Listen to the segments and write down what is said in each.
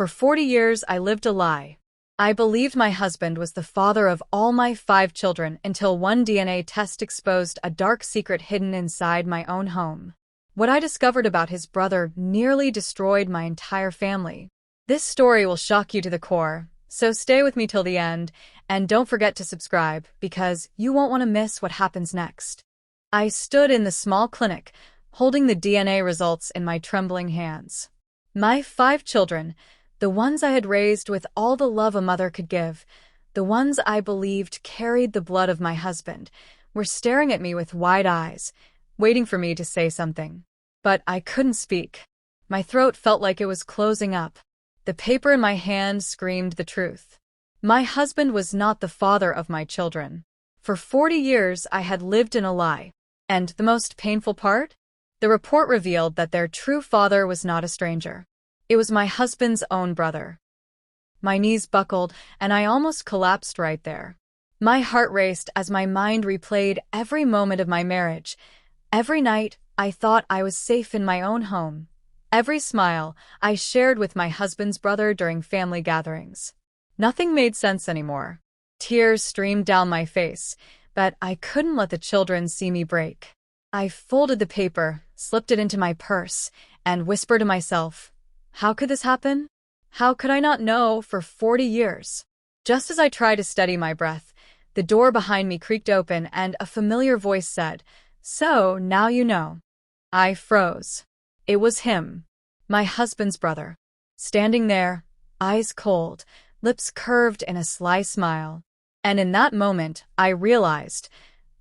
For 40 years, I lived a lie. I believed my husband was the father of all my 5 children until one DNA test exposed a dark secret hidden inside my own home. What I discovered about his brother nearly destroyed my entire family. This story will shock you to the core, so stay with me till the end, and don't forget to subscribe, because you won't want to miss what happens next. I stood in the small clinic, holding the DNA results in my trembling hands. My 5 children, the ones I had raised with all the love a mother could give, the ones I believed carried the blood of my husband, were staring at me with wide eyes, waiting for me to say something. But I couldn't speak. My throat felt like it was closing up. The paper in my hand screamed the truth. My husband was not the father of my children. For 40 years, I had lived in a lie. And the most painful part? The report revealed that their true father was not a stranger. It was my husband's own brother. My knees buckled, and I almost collapsed right there. My heart raced as my mind replayed every moment of my marriage. Every night, I thought I was safe in my own home. Every smile I shared with my husband's brother during family gatherings. Nothing made sense anymore. Tears streamed down my face, but I couldn't let the children see me break. I folded the paper, slipped it into my purse, and whispered to myself, how could this happen? How could I not know for 40 years? Just as I tried to steady my breath, the door behind me creaked open and a familiar voice said, "So, now you know." I froze. It was him, my husband's brother, standing there, eyes cold, lips curved in a sly smile. And in that moment, I realized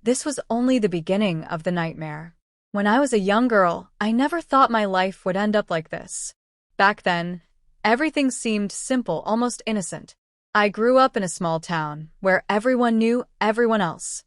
this was only the beginning of the nightmare. When I was a young girl, I never thought my life would end up like this. Back then, everything seemed simple, almost innocent. I grew up in a small town where everyone knew everyone else.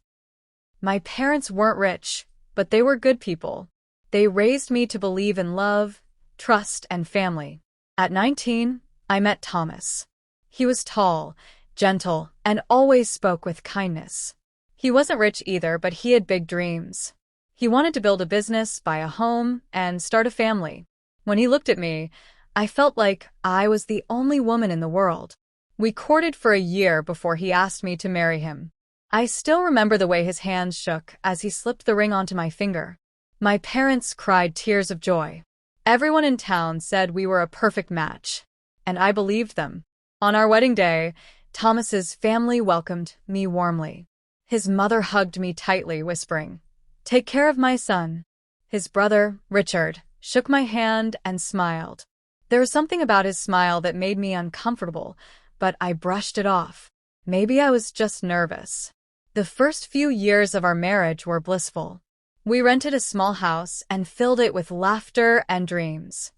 My parents weren't rich, but they were good people. They raised me to believe in love, trust, and family. At 19, I met Thomas. He was tall, gentle, and always spoke with kindness. He wasn't rich either, but he had big dreams. He wanted to build a business, buy a home, and start a family. When he looked at me, I felt like I was the only woman in the world. We courted for a year before he asked me to marry him. I still remember the way his hands shook as he slipped the ring onto my finger. My parents cried tears of joy. Everyone in town said we were a perfect match, and I believed them. On our wedding day, Thomas's family welcomed me warmly. His mother hugged me tightly, whispering, "Take care of my son." His brother, Richard, shook my hand and smiled. There was something about his smile that made me uncomfortable, but I brushed it off. Maybe I was just nervous. The first few years of our marriage were blissful. We rented a small house and filled it with laughter and dreams.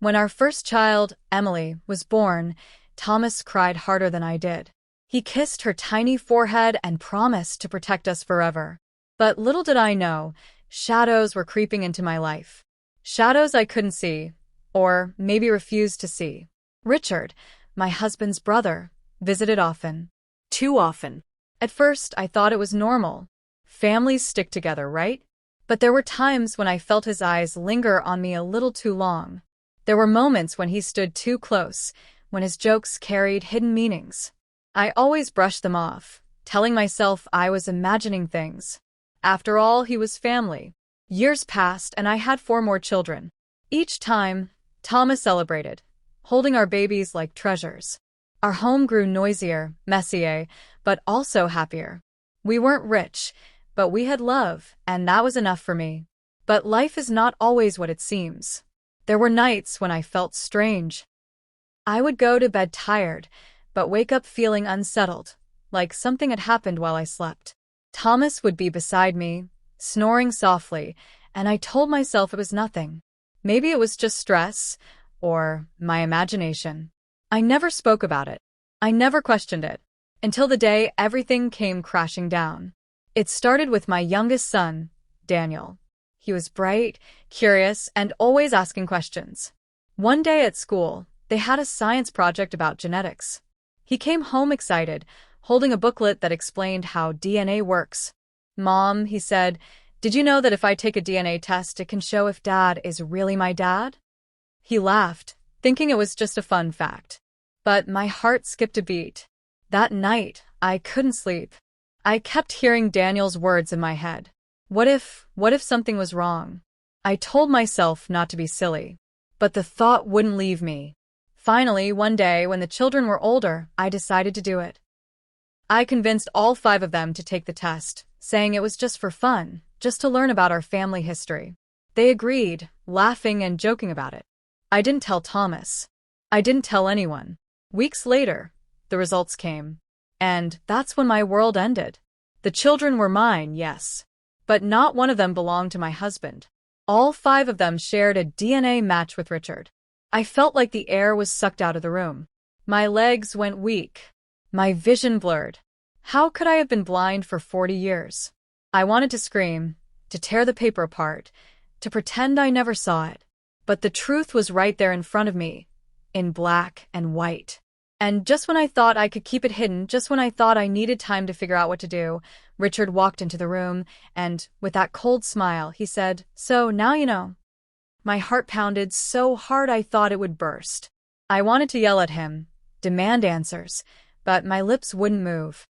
When our first child, Emily, was born, Thomas cried harder than I did. He kissed her tiny forehead and promised to protect us forever. But little did I know, shadows were creeping into my life. Shadows I couldn't see, or maybe refused to see. Richard, my husband's brother, visited often. Too often. At first, I thought it was normal. Families stick together, right? But there were times when I felt his eyes linger on me a little too long. There were moments when he stood too close, when his jokes carried hidden meanings. I always brushed them off, telling myself I was imagining things. After all, he was family. Years passed and I had 4 more children. Each time, Thomas celebrated, holding our babies like treasures. Our home grew noisier, messier, but also happier. We weren't rich, but we had love, and that was enough for me. But life is not always what it seems. There were nights when I felt strange. I would go to bed tired, but wake up feeling unsettled, like something had happened while I slept. Thomas would be beside me, snoring softly, and I told myself it was nothing. Maybe it was just stress, or my imagination. I never spoke about it. I never questioned it, until the day everything came crashing down. It started with my youngest son, Daniel. He was bright, curious, and always asking questions. One day at school, they had a science project about genetics. He came home excited, holding a booklet that explained how DNA works. "Mom," he said, "did you know that if I take a DNA test, it can show if Dad is really my dad?" He laughed, thinking it was just a fun fact. But my heart skipped a beat. That night, I couldn't sleep. I kept hearing Daniel's words in my head. What if something was wrong? I told myself not to be silly. But the thought wouldn't leave me. Finally, one day, when the children were older, I decided to do it. I convinced all 5 of them to take the test, saying it was just for fun, just to learn about our family history. They agreed, laughing and joking about it. I didn't tell Thomas. I didn't tell anyone. Weeks later, the results came. And that's when my world ended. The children were mine, yes. But not one of them belonged to my husband. All 5 of them shared a DNA match with Richard. I felt like the air was sucked out of the room. My legs went weak. My vision blurred. How could I have been blind for 40 years? I wanted to scream, to tear the paper apart, to pretend I never saw it. But the truth was right there in front of me, in black and white. And just when I thought I could keep it hidden, just when I thought I needed time to figure out what to do, Richard walked into the room, and, with that cold smile, he said, "So, now you know." My heart pounded so hard I thought it would burst. I wanted to yell at him, demand answers, but my lips wouldn't move.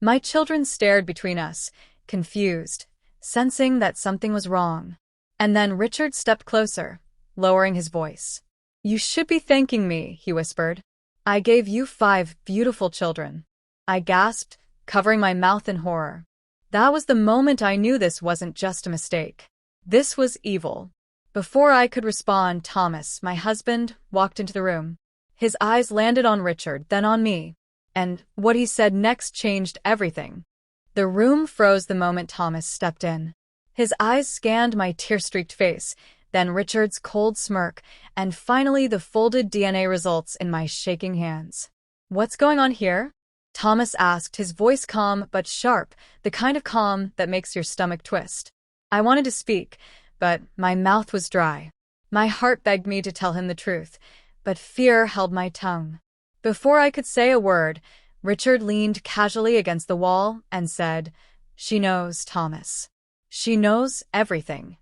My children stared between us, confused, sensing that something was wrong. And then Richard stepped closer, lowering his voice. "You should be thanking me," he whispered. "I gave you 5 beautiful children." I gasped, covering my mouth in horror. That was the moment I knew this wasn't just a mistake. This was evil. Before I could respond, Thomas, my husband, walked into the room. His eyes landed on Richard, then on me. And what he said next changed everything. The room froze the moment Thomas stepped in. His eyes scanned my tear-streaked face, then Richard's cold smirk, and finally the folded DNA results in my shaking hands. "What's going on here?" Thomas asked, his voice calm but sharp, the kind of calm that makes your stomach twist. I wanted to speak, but my mouth was dry. My heart begged me to tell him the truth, but fear held my tongue. Before I could say a word, Richard leaned casually against the wall and said, "She knows, Thomas. She knows everything."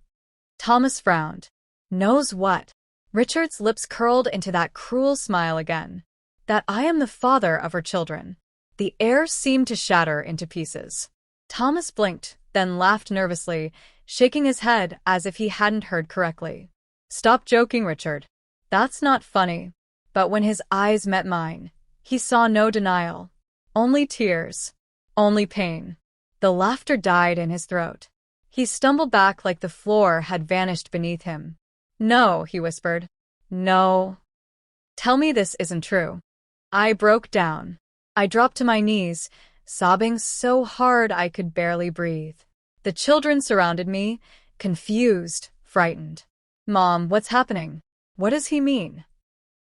Thomas frowned. "Knows what?" Richard's lips curled into that cruel smile again. "That I am the father of her children." The air seemed to shatter into pieces. Thomas blinked, then laughed nervously, shaking his head as if he hadn't heard correctly. "Stop joking, Richard. That's not funny." But when his eyes met mine, he saw no denial. Only tears. Only pain. The laughter died in his throat. He stumbled back like the floor had vanished beneath him. "No," he whispered. "No. Tell me this isn't true." I broke down. I dropped to my knees, sobbing so hard I could barely breathe. The children surrounded me, confused, frightened. "Mom, what's happening? What does he mean?"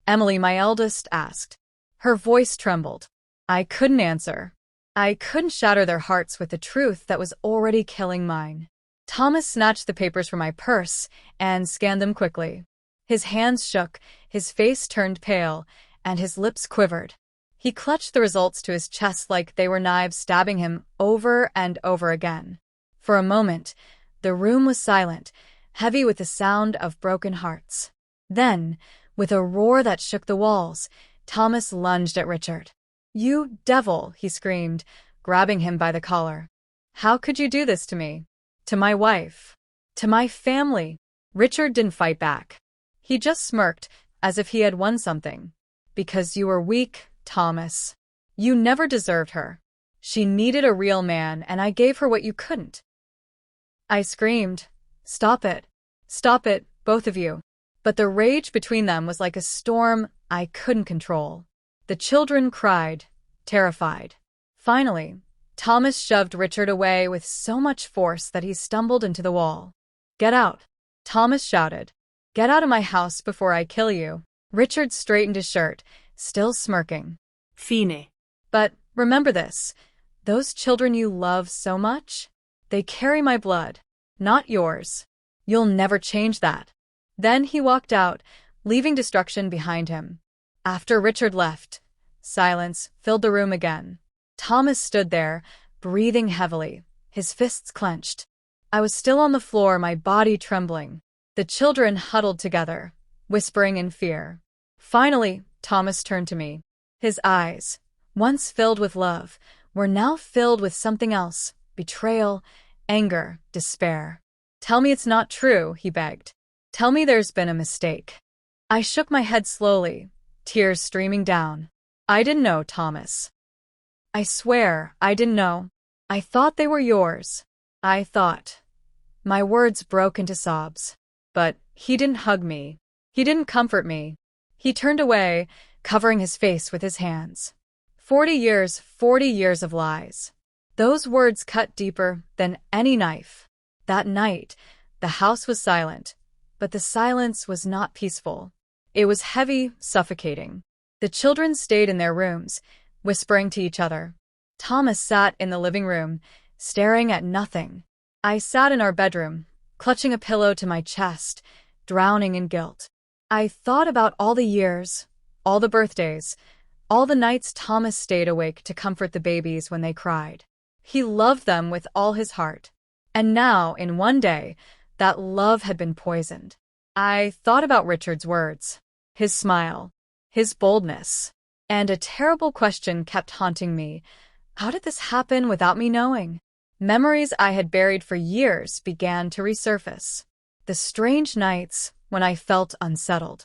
Emily, my eldest, asked. Her voice trembled. I couldn't answer. I couldn't shatter their hearts with the truth that was already killing mine. Thomas snatched the papers from my purse and scanned them quickly. His hands shook, his face turned pale, and his lips quivered. He clutched the results to his chest like they were knives, stabbing him over and over again. For a moment, the room was silent, heavy with the sound of broken hearts. Then, with a roar that shook the walls, Thomas lunged at Richard. "You devil!" he screamed, grabbing him by the collar. "How could you do this to me? To my wife? To my family?" Richard didn't fight back. He just smirked, as if he had won something. "Because you were weak, Thomas. You never deserved her. She needed a real man, and I gave her what you couldn't." I screamed, "Stop it. Stop it, both of you." But the rage between them was like a storm I couldn't control. The children cried, terrified. Finally, Thomas shoved Richard away with so much force that he stumbled into the wall. "Get out!" Thomas shouted. "Get out of my house before I kill you." Richard straightened his shirt, still smirking. Fine. "But remember this. Those children you love so much? They carry my blood, not yours. You'll never change that." Then he walked out, leaving destruction behind him. After Richard left, silence filled the room again. Thomas stood there, breathing heavily, his fists clenched. I was still on the floor, my body trembling. The children huddled together, whispering in fear. Finally, Thomas turned to me. His eyes, once filled with love, were now filled with something else: betrayal, anger, despair. "Tell me it's not true," he begged. "Tell me there's been a mistake." I shook my head slowly, tears streaming down. "I didn't know, Thomas. I swear, I didn't know. I thought they were yours. I thought." My words broke into sobs. But he didn't hug me. He didn't comfort me. He turned away, covering his face with his hands. 40 years of lies. Those words cut deeper than any knife. That night, the house was silent, but the silence was not peaceful. It was heavy, suffocating. The children stayed in their rooms, whispering to each other. Thomas sat in the living room, staring at nothing. I sat in our bedroom, clutching a pillow to my chest, drowning in guilt. I thought about all the years, all the birthdays, all the nights Thomas stayed awake to comfort the babies when they cried. He loved them with all his heart. And now, in one day, that love had been poisoned. I thought about Richard's words, his smile, his boldness, and a terrible question kept haunting me. How did this happen without me knowing? Memories I had buried for years began to resurface. The strange nights when I felt unsettled.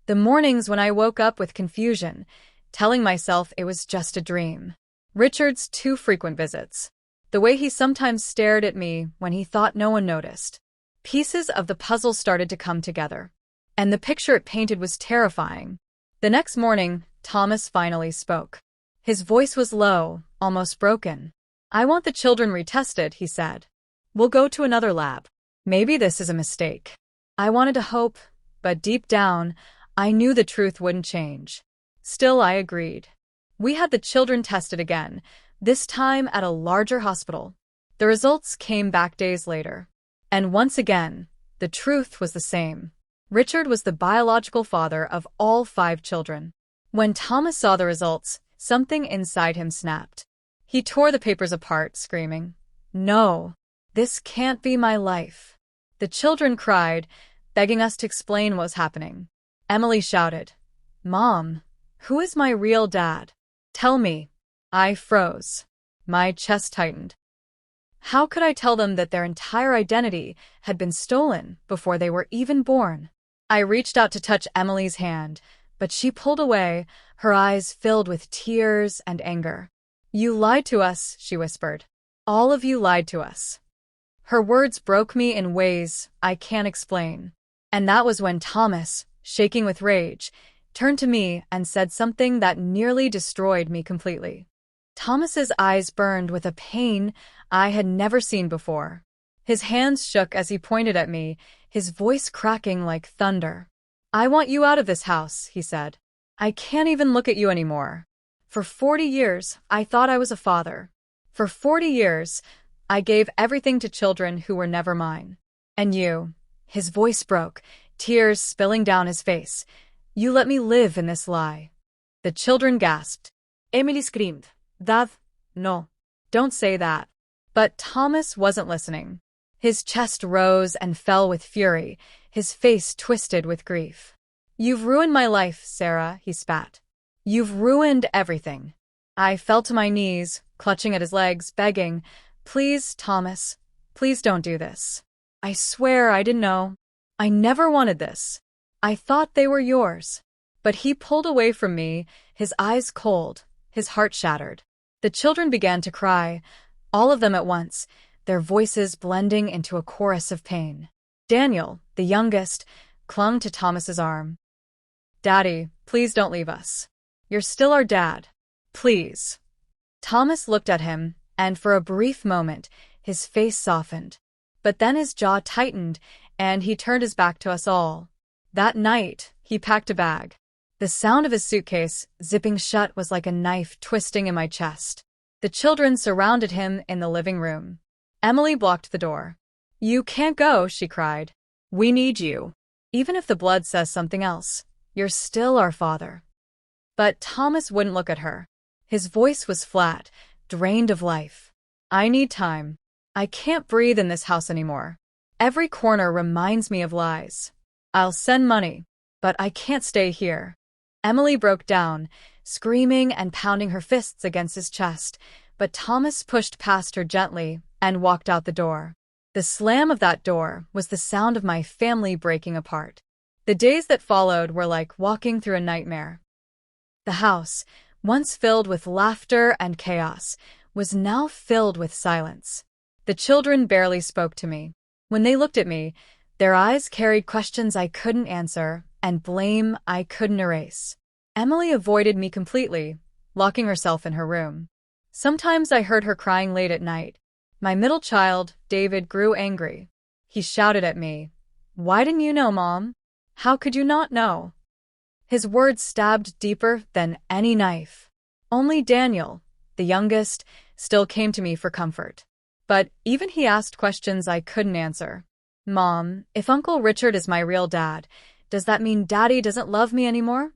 The mornings when I woke up with confusion, telling myself it was just a dream. Richard's too frequent visits. The way he sometimes stared at me when he thought no one noticed. Pieces of the puzzle started to come together. And the picture it painted was terrifying. The next morning, Thomas finally spoke. His voice was low, almost broken. "I want the children retested," he said. "We'll go to another lab. Maybe this is a mistake." I wanted to hope, but deep down, I knew the truth wouldn't change. Still, I agreed. We had the children tested again, this time at a larger hospital. The results came back days later. And once again, the truth was the same. Richard was the biological father of all 5 children. When Thomas saw the results, something inside him snapped. He tore the papers apart, screaming, "No, this can't be my life." The children cried, begging us to explain what was happening. Emily shouted, "Mom, who is my real dad? Tell me." I froze. My chest tightened. How could I tell them that their entire identity had been stolen before they were even born? I reached out to touch Emily's hand, but she pulled away, her eyes filled with tears and anger. "You lied to us," she whispered. "All of you lied to us." Her words broke me in ways I can't explain. And that was when Thomas, shaking with rage, turned to me and said something that nearly destroyed me completely. Thomas's eyes burned with a pain I had never seen before. His hands shook as he pointed at me, his voice cracking like thunder. "I want you out of this house," he said. "I can't even look at you anymore. For 40 years, I thought I was a father. For 40 years, I gave everything to children who were never mine. And you," his voice broke, tears spilling down his face, "you let me live in this lie." The children gasped. Emily screamed, "Dad, no, don't say that." But Thomas wasn't listening. His chest rose and fell with fury, his face twisted with grief. "You've ruined my life, Sarah," he spat. "You've ruined everything." I fell to my knees, clutching at his legs, begging, "Please, Thomas, please don't do this. I swear I didn't know. I never wanted this. I thought they were yours." But he pulled away from me, his eyes cold, his heart shattered. The children began to cry, all of them at once, their voices blending into a chorus of pain. Daniel, the youngest, clung to Thomas's arm. "Daddy, please don't leave us. You're still our dad. Please." Thomas looked at him, and for a brief moment, his face softened. But then his jaw tightened, and he turned his back to us all. That night, he packed a bag. The sound of his suitcase zipping shut was like a knife twisting in my chest. The children surrounded him in the living room. Emily blocked the door. "You can't go," she cried. "We need you. Even if the blood says something else, you're still our father." But Thomas wouldn't look at her. His voice was flat, drained of life. "I need time. I can't breathe in this house anymore. Every corner reminds me of lies. I'll send money. But I can't stay here. Emily broke down, screaming and pounding her fists against his chest, but Thomas pushed past her gently and walked out the door. The slam of that door was the sound of my family breaking apart. The days that followed were like walking through a nightmare. The house, once filled with laughter and chaos, was now filled with silence. The children barely spoke to me. When they looked at me, their eyes carried questions I couldn't answer and blame I couldn't erase. Emily avoided me completely, locking herself in her room. Sometimes I heard her crying late at night. My middle child, David, grew angry. He shouted at me, "Why didn't you know, Mom? How could you not know?" His words stabbed deeper than any knife. Only Daniel, the youngest, still came to me for comfort. But even he asked questions I couldn't answer. "Mom, if Uncle Richard is my real dad, does that mean Daddy doesn't love me anymore?"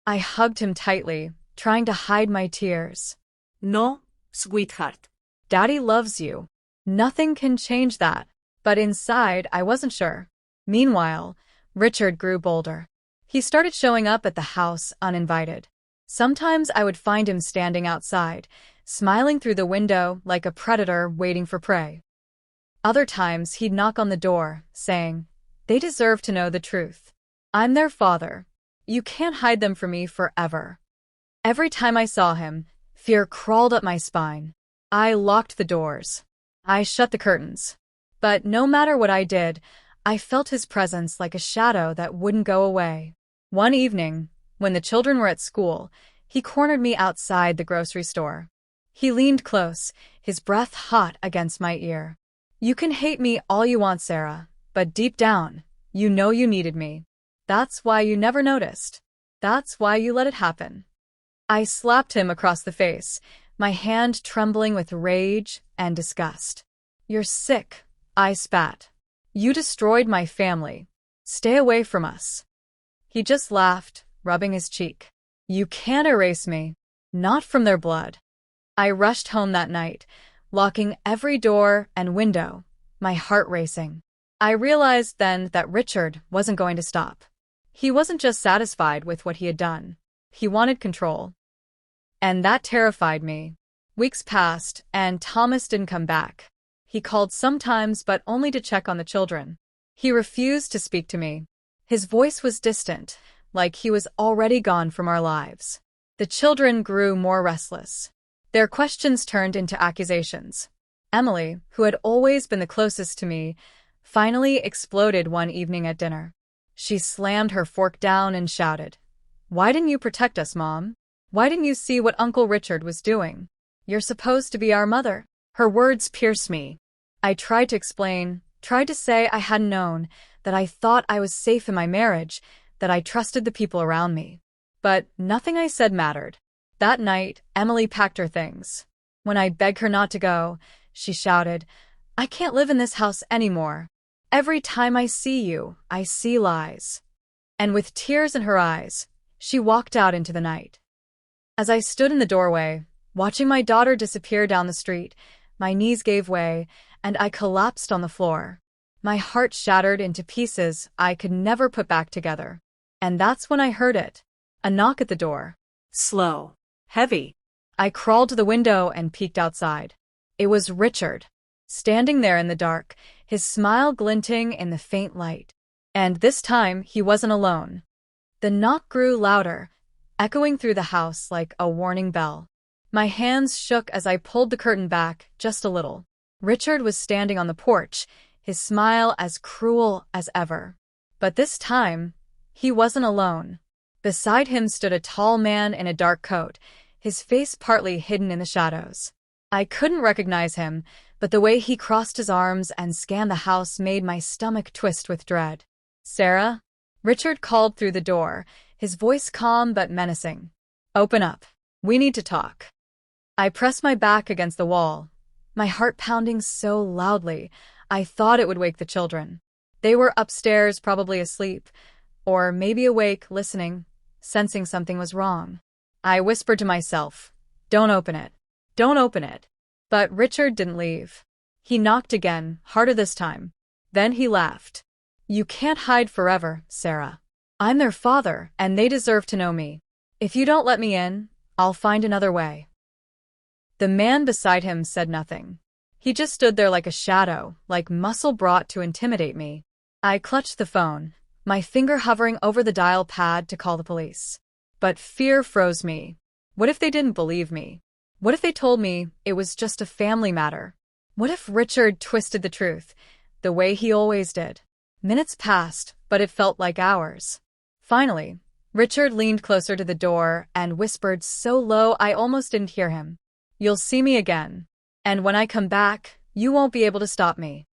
I hugged him tightly, trying to hide my tears. No, sweetheart. Daddy loves you. Nothing can change that. But inside, I wasn't sure. Meanwhile, Richard grew bolder. He started showing up at the house uninvited. Sometimes I would find him standing outside, smiling through the window like a predator waiting for prey. Other times he'd knock on the door, saying, "They deserve to know the truth. I'm their father. You can't hide them from me forever." Every time I saw him, fear crawled up my spine. I locked the doors. I shut the curtains. But no matter what I did, I felt his presence like a shadow that wouldn't go away. One evening, when the children were at school, he cornered me outside the grocery store. He leaned close, his breath hot against my ear. "You can hate me all you want, Sarah, but deep down, you know you needed me. That's why you never noticed. That's why you let it happen." I slapped him across the face, my hand trembling with rage and disgust. "You're sick," I spat. "You destroyed my family. Stay away from us." He just laughed, rubbing his cheek. "You can't erase me. Not from their blood." I rushed home that night, locking every door and window, my heart racing. I realized then that Richard wasn't going to stop. He wasn't just satisfied with what he had done. He wanted control. And that terrified me. Weeks passed, and Thomas didn't come back. He called sometimes, but only to check on the children. He refused to speak to me. His voice was distant, like he was already gone from our lives. The children grew more restless. Their questions turned into accusations. Emily, who had always been the closest to me, finally exploded one evening at dinner. She slammed her fork down and shouted, "Why didn't you protect us, Mom? Why didn't you see what Uncle Richard was doing? You're supposed to be our mother." Her words pierced me. I tried to explain, tried to say I hadn't known, that I thought I was safe in my marriage, that I trusted the people around me. But nothing I said mattered. That night, Emily packed her things. When I begged her not to go, she shouted, "I can't live in this house anymore. Every time I see you, I see lies." And with tears in her eyes, she walked out into the night. As I stood in the doorway, watching my daughter disappear down the street, my knees gave way, and I collapsed on the floor. My heart shattered into pieces I could never put back together. And that's when I heard it. A knock at the door. Slow. Heavy. I crawled to the window and peeked outside. It was Richard, standing there in the dark, his smile glinting in the faint light. And this time, he wasn't alone. The knock grew louder, echoing through the house like a warning bell. My hands shook as I pulled the curtain back just a little. Richard was standing on the porch, his smile as cruel as ever. But this time, he wasn't alone. Beside him stood a tall man in a dark coat, his face partly hidden in the shadows. I couldn't recognize him, but the way he crossed his arms and scanned the house made my stomach twist with dread. "Sarah?" Richard called through the door, his voice calm but menacing. "Open up. We need to talk." I pressed my back against the wall, my heart pounding so loudly I thought it would wake the children. They were upstairs, probably asleep, or maybe awake, listening, sensing something was wrong. I whispered to myself, "Don't open it. Don't open it." But Richard didn't leave. He knocked again, harder this time. Then he laughed. "You can't hide forever, Sarah. I'm their father, and they deserve to know me. If you don't let me in, I'll find another way. The man beside him said nothing. He just stood there like a shadow, like muscle brought to intimidate me. I clutched the phone, my finger hovering over the dial pad to call the police. But fear froze me. What if they didn't believe me? What if they told me it was just a family matter? What if Richard twisted the truth, the way he always did? Minutes passed, but it felt like hours. Finally, Richard leaned closer to the door and whispered so low I almost didn't hear him. You'll see me again. And when I come back, you won't be able to stop me.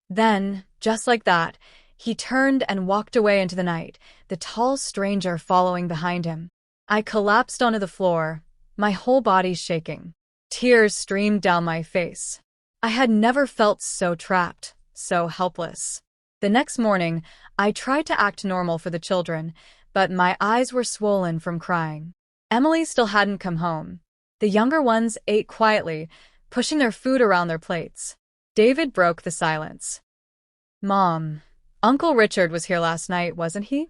Then, just like that, he turned and walked away into the night, the tall stranger following behind him. I collapsed onto the floor, my whole body shaking. Tears streamed down my face. I had never felt so trapped, so helpless. The next morning, I tried to act normal for the children, but my eyes were swollen from crying. Emily still hadn't come home. The younger ones ate quietly, pushing their food around their plates. David broke the silence. Mom, Uncle Richard was here last night, wasn't he?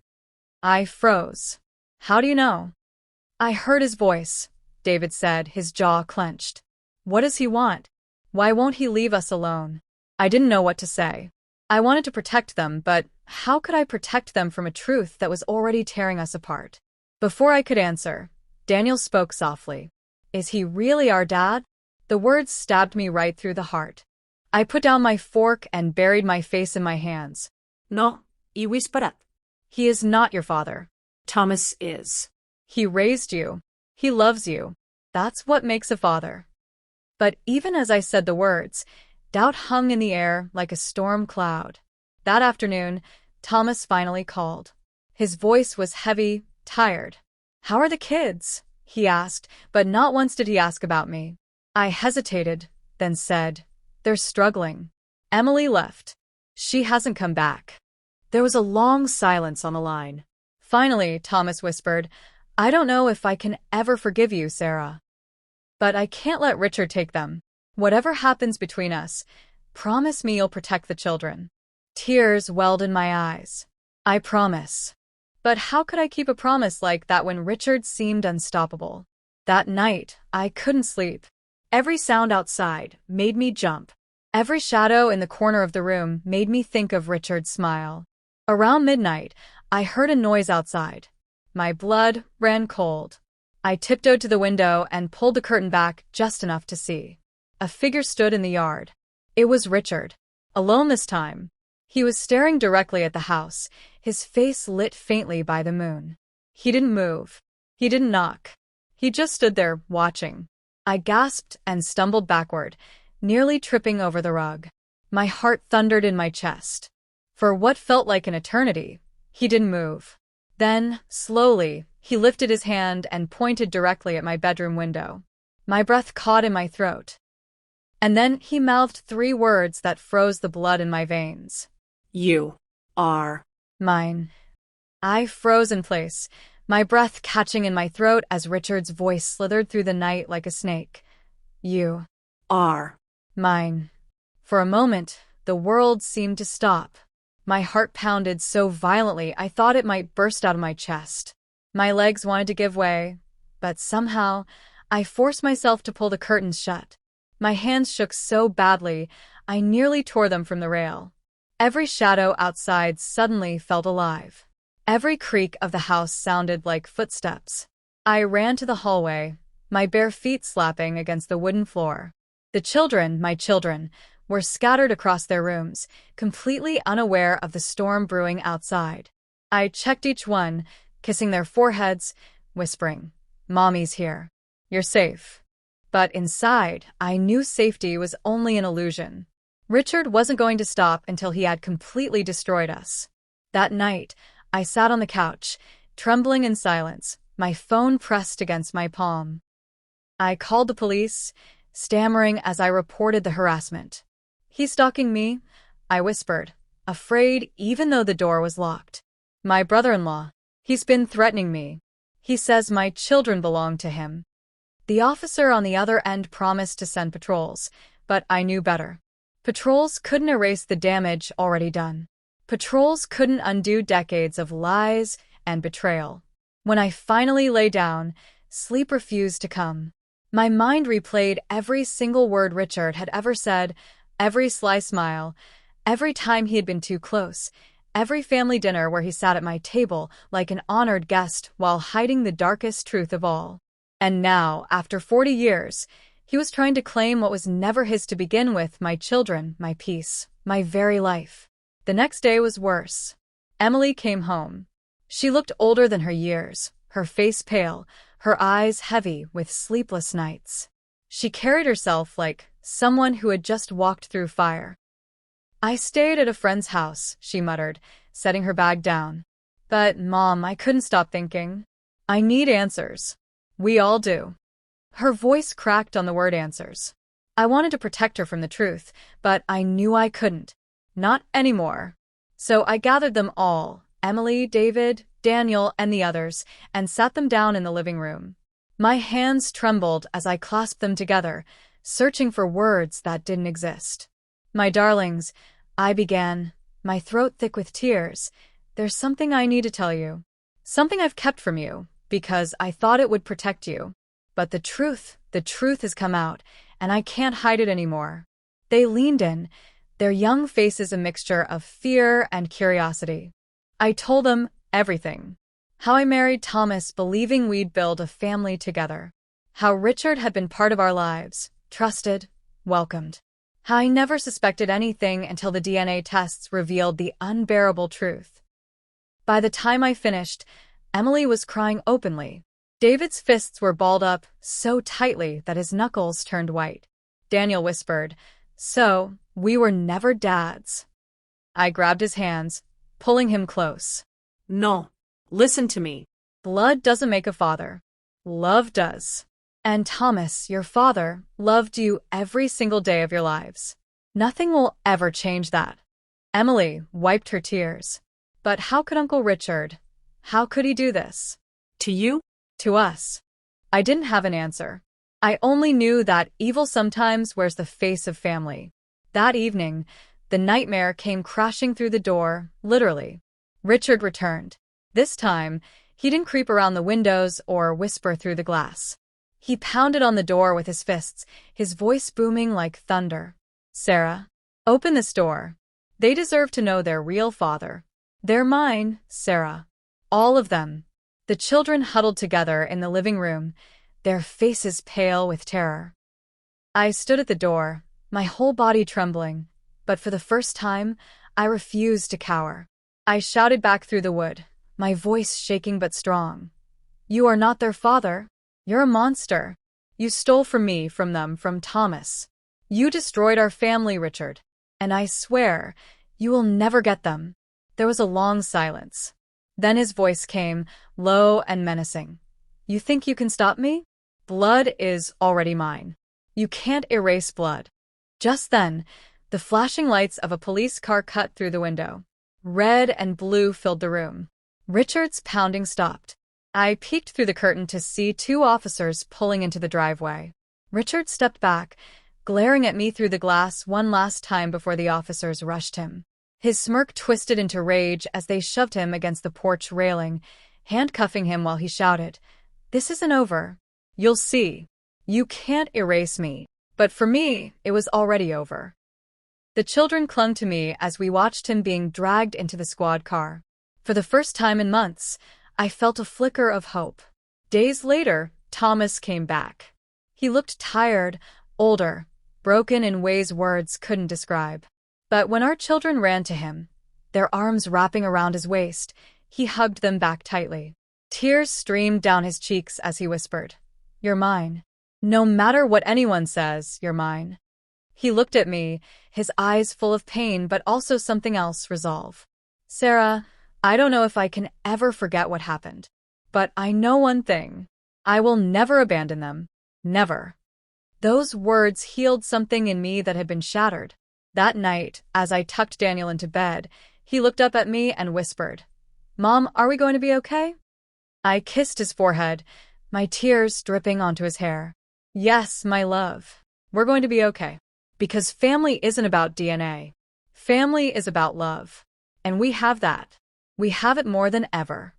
I froze. How do you know? I heard his voice, David said, his jaw clenched. What does he want? Why won't he leave us alone? I didn't know what to say. I wanted to protect them, but how could I protect them from a truth that was already tearing us apart? Before I could answer, Daniel spoke softly. Is he really our dad? The words stabbed me right through the heart. I put down my fork and buried my face in my hands. No, he whispered. He is not your father. Thomas is. He raised you. He loves you. That's what makes a father. But even as I said the words, doubt hung in the air like a storm cloud. That afternoon, Thomas finally called. His voice was heavy, tired. How are the kids? He asked, but not once did he ask about me. I hesitated, then said, they're struggling. Emily left. She hasn't come back. There was a long silence on the line. Finally, Thomas whispered, I don't know if I can ever forgive you, Sarah. But I can't let Richard take them. Whatever happens between us, promise me you'll protect the children. Tears welled in my eyes. I promise. But how could I keep a promise like that when Richard seemed unstoppable? That night, I couldn't sleep. Every sound outside made me jump. Every shadow in the corner of the room made me think of Richard's smile. Around midnight, I heard a noise outside. My blood ran cold. I tiptoed to the window and pulled the curtain back just enough to see. A figure stood in the yard. It was Richard. Alone this time. He was staring directly at the house, his face lit faintly by the moon. He didn't move. He didn't knock. He just stood there, watching. I gasped and stumbled backward, nearly tripping over the rug. My heart thundered in my chest. For what felt like an eternity, he didn't move. Then, slowly, he lifted his hand and pointed directly at my bedroom window. My breath caught in my throat. And then he mouthed 3 words that froze the blood in my veins. You are mine. I froze in place, my breath catching in my throat as Richard's voice slithered through the night like a snake. You are mine. For a moment, the world seemed to stop. My heart pounded so violently I thought it might burst out of my chest. My legs wanted to give way, but somehow I forced myself to pull the curtains shut. My hands shook so badly, I nearly tore them from the rail. Every shadow outside suddenly felt alive. Every creak of the house sounded like footsteps. I ran to the hallway, my bare feet slapping against the wooden floor. The children, my children, were scattered across their rooms, completely unaware of the storm brewing outside. I checked each one, kissing their foreheads, whispering, Mommy's here. You're safe. But inside, I knew safety was only an illusion. Richard wasn't going to stop until he had completely destroyed us. That night, I sat on the couch, trembling in silence, my phone pressed against my palm. I called the police, stammering as I reported the harassment. He's stalking me, I whispered, afraid even though the door was locked. My brother-in-law. He's been threatening me. He says my children belong to him. The officer on the other end promised to send patrols, but I knew better. Patrols couldn't erase the damage already done. Patrols couldn't undo decades of lies and betrayal. When I finally lay down, sleep refused to come. My mind replayed every single word Richard had ever said, every sly smile, every time he had been too close, every family dinner where he sat at my table like an honored guest while hiding the darkest truth of all. And now, after 40 years, he was trying to claim what was never his to begin with: my children, my peace, my very life. The next day was worse. Emily came home. She looked older than her years, her face pale, her eyes heavy with sleepless nights. She carried herself like someone who had just walked through fire. "I stayed at a friend's house," she muttered, setting her bag down. "But, Mom, I couldn't stop thinking. I need answers. We all do." Her voice cracked on the word answers. I wanted to protect her from the truth, but I knew I couldn't. Not anymore. So I gathered them all, Emily, David, Daniel, and the others, and sat them down in the living room. My hands trembled as I clasped them together, searching for words that didn't exist. "My darlings," I began, my throat thick with tears, "there's something I need to tell you. Something I've kept from you, because I thought it would protect you. But the truth has come out, and I can't hide it anymore." They leaned in, their young faces a mixture of fear and curiosity. I told them everything. How I married Thomas believing we'd build a family together. How Richard had been part of our lives, trusted, welcomed. How I never suspected anything until the DNA tests revealed the unbearable truth. By the time I finished, Emily was crying openly. David's fists were balled up so tightly that his knuckles turned white. Daniel whispered, "So, we were never dads." I grabbed his hands, pulling him close. No. Listen to me. "Blood doesn't make a father. Love does. And Thomas, your father, loved you every single day of your lives. Nothing will ever change that." Emily wiped her tears. "But how could Uncle Richard? How could he do this?" To you? "To us." I didn't have an answer. I only knew that evil sometimes wears the face of family. That evening, the nightmare came crashing through the door, literally. Richard returned. This time, he didn't creep around the windows or whisper through the glass. He pounded on the door with his fists, his voice booming like thunder. "Sarah, open this door. They deserve to know their real father. They're mine, Sarah. All of them." The children huddled together in the living room, their faces pale with terror. I stood at the door, my whole body trembling, but for the first time, I refused to cower. I shouted back through the wood, my voice shaking but strong. "You are not their father. You're a monster. You stole from me, from them, from Thomas. You destroyed our family, Richard. And I swear, you will never get them." There was a long silence. Then his voice came, low and menacing. "You think you can stop me? Blood is already mine. You can't erase blood." Just then, the flashing lights of a police car cut through the window. Red and blue filled the room. Richard's pounding stopped. I peeked through the curtain to see 2 officers pulling into the driveway. Richard stepped back, glaring at me through the glass one last time before the officers rushed him. His smirk twisted into rage as they shoved him against the porch railing, handcuffing him while he shouted, "This isn't over. You'll see. You can't erase me." But for me, it was already over. The children clung to me as we watched him being dragged into the squad car. For the first time in months, I felt a flicker of hope. Days later, Thomas came back. He looked tired, older, broken in ways words couldn't describe. But when our children ran to him, their arms wrapping around his waist, he hugged them back tightly. Tears streamed down his cheeks as he whispered, "You're mine. No matter what anyone says, you're mine." He looked at me, his eyes full of pain but also something else, resolve. "Sarah, I don't know if I can ever forget what happened. But I know one thing. I will never abandon them. Never." Those words healed something in me that had been shattered. That night, as I tucked Daniel into bed, he looked up at me and whispered, "Mom, are we going to be okay?" I kissed his forehead, my tears dripping onto his hair. "Yes, my love. We're going to be okay. Because family isn't about DNA. Family is about love. And we have that. We have it more than ever."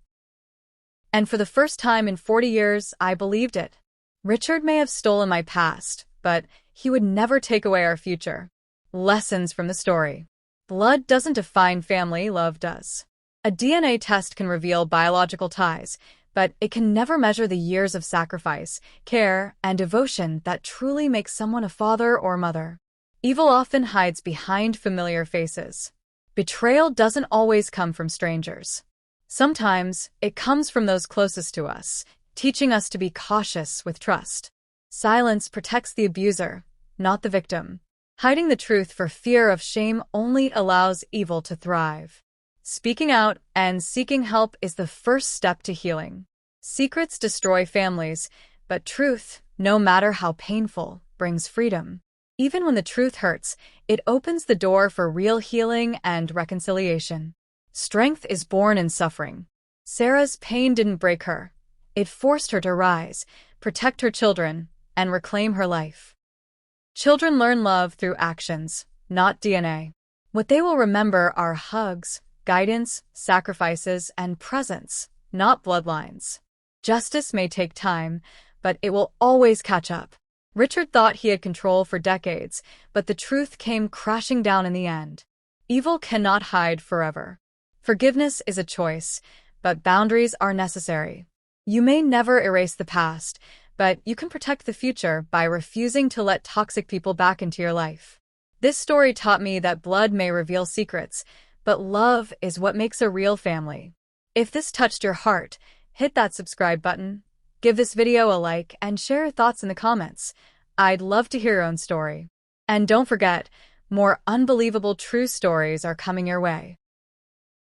And for the first time in 40 years, I believed it. Richard may have stolen my past, but he would never take away our future. Lessons from the story. Blood doesn't define family, love does. A DNA test can reveal biological ties, but it can never measure the years of sacrifice, care, and devotion that truly make someone a father or mother. Evil often hides behind familiar faces. Betrayal doesn't always come from strangers. Sometimes it comes from those closest to us, teaching us to be cautious with trust. Silence protects the abuser, not the victim. Hiding the truth for fear of shame only allows evil to thrive. Speaking out and seeking help is the first step to healing. Secrets destroy families, but truth, no matter how painful, brings freedom. Even when the truth hurts, it opens the door for real healing and reconciliation. Strength is born in suffering. Sarah's pain didn't break her. It forced her to rise, protect her children, and reclaim her life. Children learn love through actions, not DNA. What they will remember are hugs, guidance, sacrifices, and presence, not bloodlines. Justice may take time, but it will always catch up. Richard thought he had control for decades, but the truth came crashing down in the end. Evil cannot hide forever. Forgiveness is a choice, but boundaries are necessary. You may never erase the past, but you can protect the future by refusing to let toxic people back into your life. This story taught me that blood may reveal secrets, but love is what makes a real family. If this touched your heart, hit that subscribe button, give this video a like, and share your thoughts in the comments. I'd love to hear your own story. And don't forget, more unbelievable true stories are coming your way.